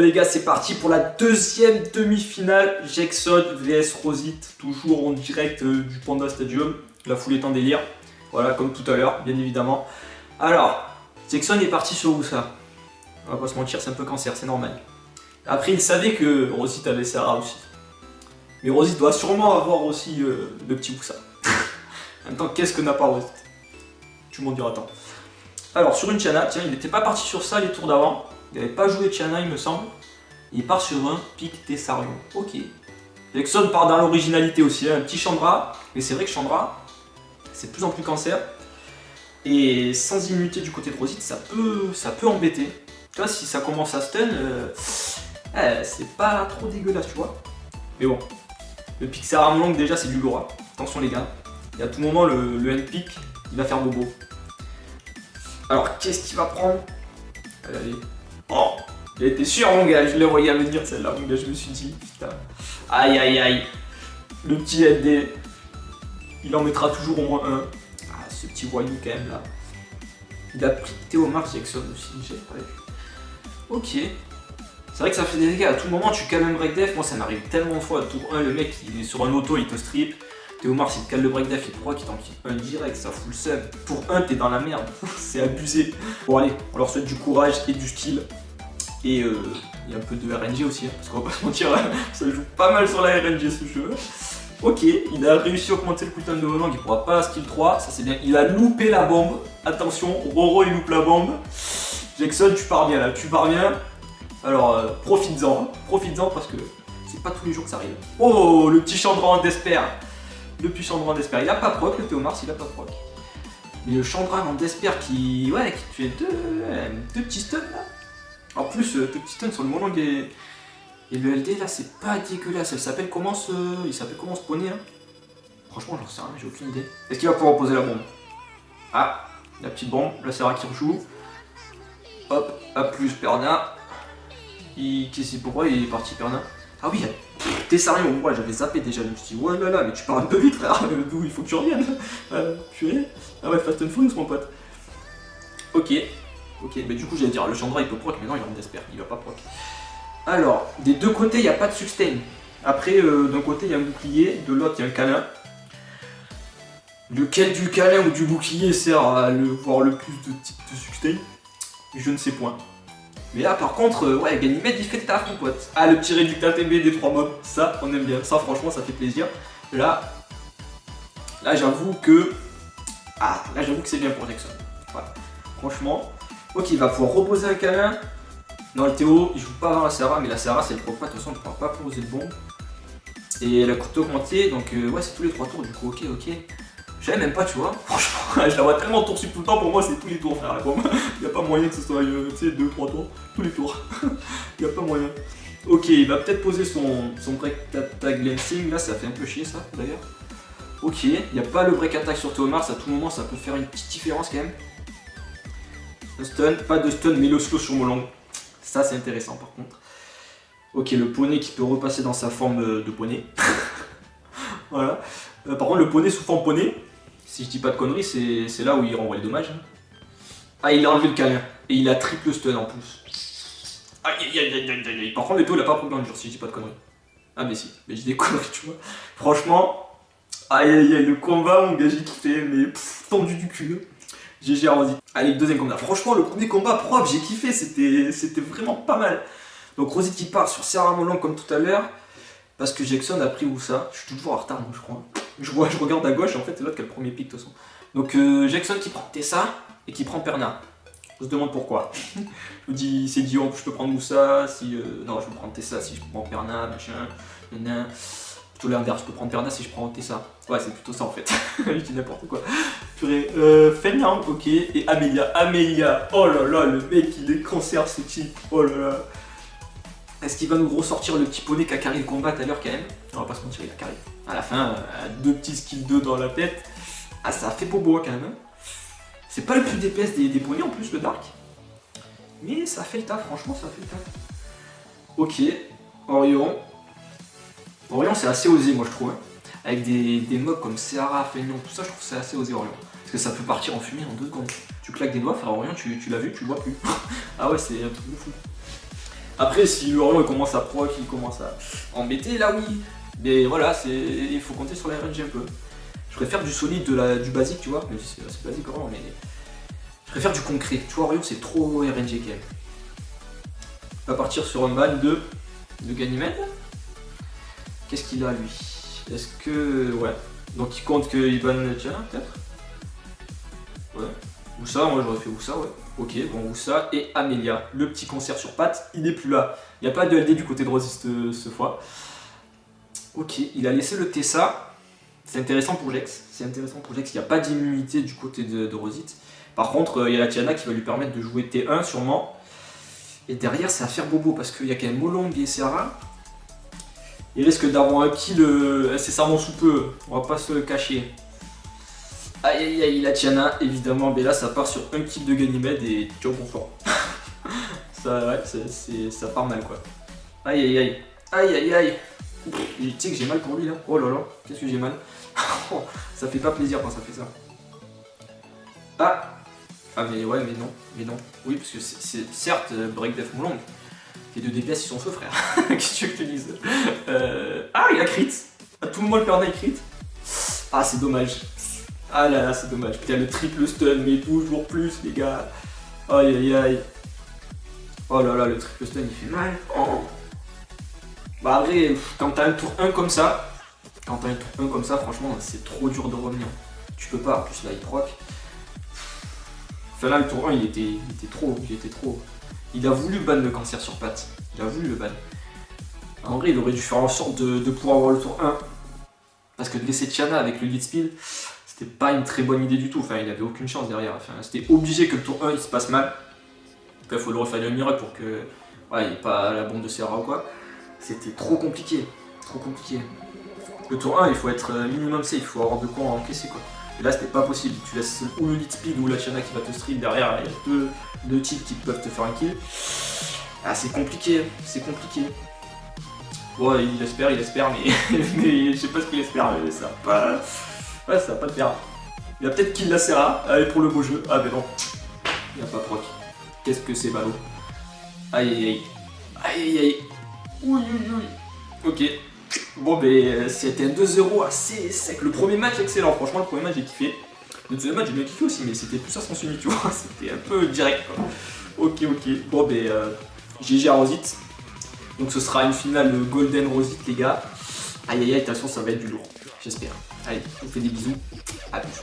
les gars, c'est parti pour la deuxième demi-finale. Jackson vs Rosite, toujours en direct du Panda Stadium. La foule est en délire. Voilà, comme tout à l'heure, bien évidemment. Alors, Jackson est parti sur où ça? On va pas se mentir, c'est un peu cancer, c'est normal. Après, il savait que Rosite avait Sarah aussi. Mais Rosite doit sûrement avoir aussi le petit Woussa. En même temps, qu'est-ce que n'a pas Rosite? Tu m'en diras tant. Alors, sur une Tiana, tiens, il n'était pas parti sur ça les tours d'avant. Il n'avait pas joué Tiana, il me semble. Il part sur un pic Tessarion. Ok. Jackson part dans l'originalité aussi, hein. Un petit Chandra. Mais c'est vrai que Chandra, c'est de plus en plus cancer. Et sans immunité du côté de Rosite, ça peut embêter. Tu vois, si ça commence à stun, c'est pas trop dégueulasse, tu vois. Mais bon, le pic Saramlong déjà c'est du Laura. Attention les gars. Et à tout moment, le N-pick, il va faire bobo. Alors, qu'est-ce qu'il va prendre? Allez. Oh, il était sûr, mon gars, je l'ai envoyé à venir celle-là, mon gars, je me suis dit, putain. Aïe, aïe, aïe. Le petit LD, il en mettra toujours au moins un. Ah, ce petit voyou, quand même, là. Il a pris Théomar Jackson aussi, j'ai pas vu. Ok. C'est vrai que ça fait des dégâts. À tout moment, tu calmes un break def. Moi, ça m'arrive tellement de fois. Tour 1, le mec, il est sur un auto, il te strip. Théomar, s'il te cale le break def, il proc, il t'en quitte un direct, ça fout le seum. Tour 1, t'es dans la merde. C'est abusé. Bon, allez, on leur souhaite du courage et du skill. Et il y a un peu de RNG aussi, hein, parce qu'on va pas se mentir, ça joue pas mal sur la RNG ce jeu. Ok, il a réussi à augmenter le cooldown de Volang, il pourra pas skill 3, ça c'est bien. Il a loupé la bombe. Attention, Roro il loupe la bombe. Jackson, tu pars bien là, tu pars bien. Alors, profites-en parce que c'est pas tous les jours que ça arrive. Oh, le petit Chandra en Desper. Le petit Chandra en Desper. Il a pas proc, le Théomars, il a pas proc. Mais le Chandra en Desper qui fait deux petits stuns là. En plus, deux petits stuns sur le Volang et le LD là, c'est pas dégueulasse. Il s'appelle comment ce poney hein? Franchement, j'en sais rien, j'ai aucune idée. Est-ce qu'il va pouvoir poser la bombe? Ah, la petite bombe, la Sarah qui rejoue. Hop, A plus Perna. Pourquoi il est parti Perna? Ah oui, Tessarion, ouais, j'avais zappé déjà, je me suis dit, ouais là, mais tu pars un peu vite frère, d'où il faut que tu reviennes. Purée. Ah ouais, Fast and Furious mon pote. Ok, mais du coup j'allais dire, le Chandra il peut proc, mais non il en espère, il va pas proc. Alors, des deux côtés il n'y a pas de sustain. Après, d'un côté il y a un bouclier, de l'autre il y a un câlin. Lequel du câlin ou du bouclier sert à voir le plus de type de sustain? Je ne sais point. Mais là par contre, ouais, Ganymède il fait le taf mon pote. Ah, le petit réducteur TB des 3 mobs, ça on aime bien, ça franchement ça fait plaisir. Là j'avoue que... Ah, là j'avoue que c'est bien pour Jackson. Voilà, franchement. Ok, il va pouvoir reposer un câlin. Non, le Théo, il joue pas avant la Sarah, mais la Sarah c'est le proc pas, de toute façon on ne pourra pas poser de bombe. Et elle a coûté augmenté, donc ouais c'est tous les 3 tours du coup, ok. Je savais même pas, tu vois, franchement, je la vois tellement tour sup tout le temps, pour moi c'est tous les tours frère, la bombe. Il n'y a pas moyen que ce soit, tu sais, 2-3 tours, tous les tours. Il n'y a pas moyen. Ok, il va peut-être poser son break attack glancing, là ça fait un peu chier ça d'ailleurs. Ok, il n'y a pas le break attack sur Théomars, à tout moment ça peut faire une petite différence quand même. Le stun, pas de stun mais le slow sur Volang. Ça c'est intéressant par contre. Ok, le poney qui peut repasser dans sa forme de poney. Voilà. Par contre le poney sous forme poney, si je dis pas de conneries, c'est là où il renvoie les dommages. Ah, il a enlevé le câlin. Et il a triple stun en plus. Aïe. Par contre le Théo il a pas pris dans le jour si je dis pas de conneries. Ah mais si, mais j'ai des conneries tu vois. Franchement, aïe, le combat mon gars j'ai kiffé, mais tendu du cul. GG Rosy. Allez, le deuxième combat. Franchement, le premier combat propre, j'ai kiffé, c'était vraiment pas mal. Donc Rosy qui part sur Sarah Volang comme tout à l'heure. Parce que Jackson a pris où ça? Je suis toujours en retard, donc je crois. Je regarde à gauche, et en fait c'est l'autre qui a le premier pic de toute façon. Donc Jackson qui prend Tessa et qui prend Perna. On se demande pourquoi. Je me dis, c'est dit, je peux prendre Moussa, si... non, je peux prendre Tessa si je prends Perna, machin, nanan. Plutôt l'inverse, je peux prendre Perna si je prends Tessa. Ouais, c'est plutôt ça en fait. Je dis n'importe quoi. Purée. Fenyan, ok. Et Amelia. Oh là là, le mec, il est cancer ce type. Oh là là. Est-ce qu'il va nous ressortir le petit poney qui a carré le combat tout à l'heure quand même? On va pas se mentir, il a carré. À la fin, deux petits skills 2 dans la tête. Ah, ça a fait bobo quand même. C'est pas le plus DPS des poneys en plus, le Dark. Mais ça a fait le taf, franchement, ça a fait le taf. Ok, Orion. Orion, c'est assez osé, moi je trouve. Hein. Avec des mobs comme Seara, Fenyan, tout ça, je trouve que c'est assez osé, Orion. Parce que ça peut partir en fumée en 2 secondes. Tu claques des doigts, frère Orion, tu l'as vu, tu le vois plus. Ah ouais, c'est un truc de fou. Après, si Orion il commence à proc, il commence à embêter, là oui. Mais voilà, il faut compter sur la RNG un peu. Je préfère du solide, du basique, tu vois. Même si c'est basique vraiment, mais je préfère du concret. Tu vois, Orion c'est trop RNG quand même. On va partir sur un ban de Ganymède. Qu'est-ce qu'il a lui? Est-ce que. Ouais. Donc il compte qu'il banne Tiana peut-être? Ouais. Oussa, moi j'aurais fait Oussa, ouais. Ok, bon, Oussa et Amelia. Le petit concert sur pattes, il n'est plus là. Il n'y a pas de LD du côté de Rosie cette fois. Ok, il a laissé le Tessa. C'est intéressant pour Jex. C'est intéressant pour Jex. Il n'y a pas d'immunité du côté de Rosite. Par contre, il y a la Tiana qui va lui permettre de jouer T1 sûrement. Et derrière, ça va faire bobo parce qu'il y a quand même Molong et Serra. Il risque d'avoir un kill incessamment sous peu. On va pas se le cacher. Aïe aïe aïe, la Tiana, évidemment. Mais là, ça part sur un kill de Ganymède et ciao, bonsoir. Ça, ouais, ça part mal quoi. Aïe aïe aïe. Aïe aïe aïe. Tu sais que j'ai mal pour lui là. Oh là là, qu'est-ce que j'ai mal. Ça fait pas plaisir quand ça fait ça. Ah mais ouais, mais non. Oui, parce que c'est certes Break Death Molong. Les 2 DPS ils sont feux frère. Qu'est-ce que tu veux que je te dise? Ah, il a crit. Tout le monde perd un crit. Ah, c'est dommage. Ah là là, c'est dommage. Putain, le triple stun, mais toujours plus les gars. Aïe aïe aïe. Oh là là, le triple stun il fait mal. Oh. Bah après, quand t'as un tour 1 comme ça, franchement, c'est trop dur de revenir. Tu peux pas, en plus là il proc. Enfin là, le tour 1, il était trop. Il a voulu ban le cancer sur pattes. Il a voulu le ban. En vrai, il aurait dû faire en sorte de pouvoir avoir le tour 1. Parce que de laisser Tiana avec le lead speed, c'était pas une très bonne idée du tout. Enfin, il avait aucune chance derrière. Enfin, c'était obligé que le tour 1 il se passe mal. Après, il faut le refaire un miracle pour que. Ouais, il n'y ait pas la bombe de Serra ou quoi. C'était trop compliqué. Le tour 1, il faut être minimum safe, il faut avoir de quoi en encaisser quoi. Et là, c'était pas possible. Tu laisses ou le lead speed ou la Tiana qui va te stream derrière. Il y a deux types qui peuvent te faire un kill. Ah, c'est compliqué. Bon, il espère, mais, mais je sais pas ce qu'il espère, mais ça va pas. Ouais, ça va pas le faire. Il a peut-être kill la Serra. Allez, pour le beau jeu. Ah, mais non. Il a pas proc. Qu'est-ce que c'est ballot. Aïe aïe aïe. Oui. Ok. Bon, ben c'était un 2-0 assez sec. Le premier match excellent. Franchement, le premier match j'ai kiffé. Le deuxième match j'ai bien kiffé aussi, mais c'était plus à sens unique, tu vois. C'était un peu direct quoi. Ok. Bon, ben GG à Rosite. Donc ce sera une finale Golden Rosite, les gars. Aïe, attention, ça va être du lourd. J'espère. Allez, je vous fais des bisous. À plus.